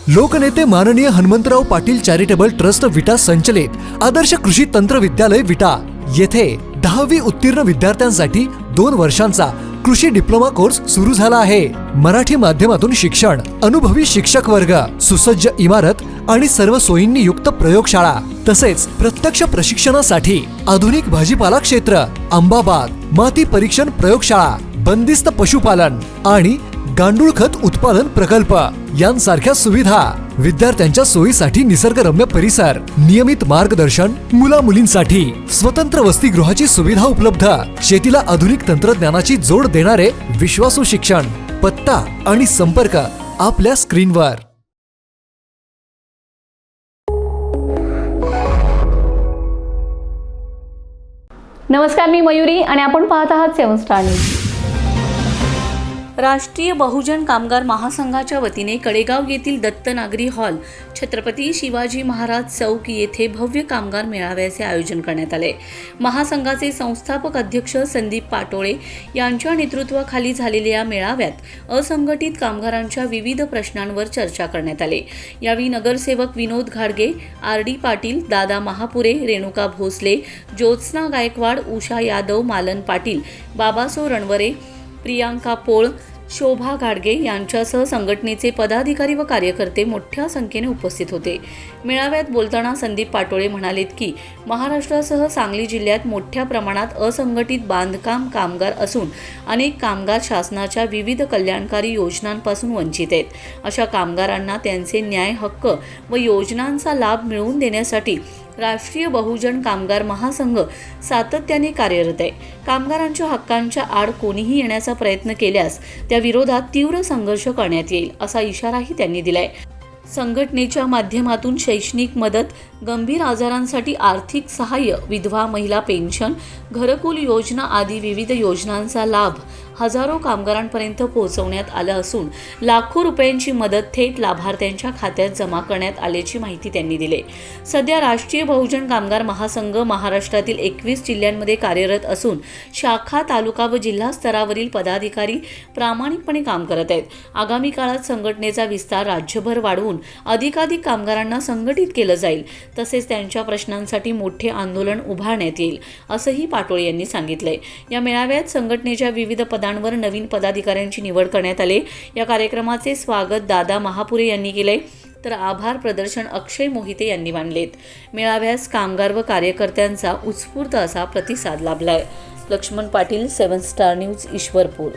लोकनेते माननीय Hanumantrao Patil charitable trust विटा संचलित आदर्श कृषी तंत्र विद्यालय विटा येथे 10वी उत्तीर्ण विद्यार्थ्यांसाठी 2 वर्षांचा कृषी डिप्लोमा कोर्स सुरू झाला आहे। मराठी माध्यमातून शिक्षण, अनुभवी शिक्षक वर्ग, सुसज्ज इमारत आणि सर्व सोयींनी युक्त प्रयोगशाळा तसेच प्रत्यक्ष प्रशिक्षणासाठी आधुनिक भाजीपाला क्षेत्र, आंबा बाग, माती परीक्षण प्रयोगशाळा, बंदिस्त पशुपालन आणि गांडूळ खत उत्पादन प्रकल्प यांसारख्या सुविधा, विद्यार्थ्यांच्या सोयीसाठी निसर्गरम्य परिसर, नियमित मार्गदर्शन, मुला-मुलींसाठी स्वतंत्र वसतिगृहाची सुविधा उपलब्ध, शेतीला आधुनिक तंत्रज्ञानाची जोड देणारे विश्वासू शिक्षण। पत्ता आणि संपर्क आपल्या स्क्रीनवर। नमस्कार, मी मयुरी आणि आपण पाहत आहात 7 स्टार न्यूज। राष्ट्रीय बहुजन कामगार महासंघाच्या वतीने कडेगाव येथील दत्तनागरी हॉल छत्रपती शिवाजी महाराज चौक येथे भव्य कामगार मेळाव्याचे आयोजन करण्यात आले। महासंघाचे संस्थापक अध्यक्ष संदीप पाटोळे यांच्या नेतृत्वाखाली झालेल्या या मेळाव्यात असंघटित कामगारांच्या विविध प्रश्नांवर चर्चा करण्यात आली। यावेळी नगरसेवक विनोद घाडगे, आर.डी. पाटील, दादा महापुरे, रेणुका भोसले, ज्योत्स्ना गायकवाड, उषा यादव, मालन पाटील, बाबासो रणवरे, प्रियांका पोळ, शोभा घाडगे यांच्यासह संघटनेचे पदाधिकारी व कार्यकर्ते मोठ्या संख्येने उपस्थित होते। मेळाव्यात बोलताना संदीप पाटोळे म्हणालेत की महाराष्ट्रासह सांगली जिल्ह्यात मोठ्या प्रमाणात असंघटित बांधकाम कामगार असून अनेक कामगार शासनाच्या विविध कल्याणकारी योजनांपासून वंचित आहेत। अशा कामगारांना त्यांचे न्याय, हक्क व योजनांचा लाभ मिळवून देण्यासाठी राष्ट्रीय बहुजन कामगार महासंघ सातत्याने कार्यरत आहे। कामगारांच्या हक्कांच्या आड कोणीही येण्याचा प्रयत्न केल्यास त्या विरोधात तीव्र संघर्ष करण्यात येईल असा इशाराही त्यांनी दिलाय। संघटनेच्या माध्यमातून शैक्षणिक मदत, गंभीर आजारांसाठी आर्थिक सहाय्य, विधवा महिला पेन्शन, घरकुल योजना आदी विविध योजनांचा लाभ हजारो कामगारांपर्यंत पोहोचवण्यात आला असून लाखो रुपयांची मदत थेट लाभार्थ्यांच्या खात्यात जमा करण्यात आल्याची माहिती त्यांनी दिली। सध्या राष्ट्रीय बहुजन कामगार महासंघ महाराष्ट्रातील 21 जिल्ह्यांमध्ये कार्यरत असून शाखा, तालुका व जिल्हा स्तरावरील पदाधिकारी प्रामाणिकपणे काम करत आहेत। आगामी काळात संघटनेचा विस्तार राज्यभर वाढवून अधिकाधिक कामगारांना संघटित केलं जाईल, तसेच त्यांच्या प्रश्नांसाठी मोठे आंदोलन उभारण्यात येईल असंही पाटोळे यांनी सांगितलंय। या मेळाव्यात संघटनेच्या विविध पदांवर नवीन पदाधिकाऱ्यांची निवड करण्यात आली। या कार्यक्रमाचे स्वागत दादा महापुरे यांनी केले, तर आभार प्रदर्शन अक्षय मोहिते यांनी मानलेत। मेळाव्यास कामगार व कार्यकर्त्यांचा उत्स्फूर्त असा प्रतिसाद लाभलाय। Laxman Patil, 7 star news, Ishwarpur.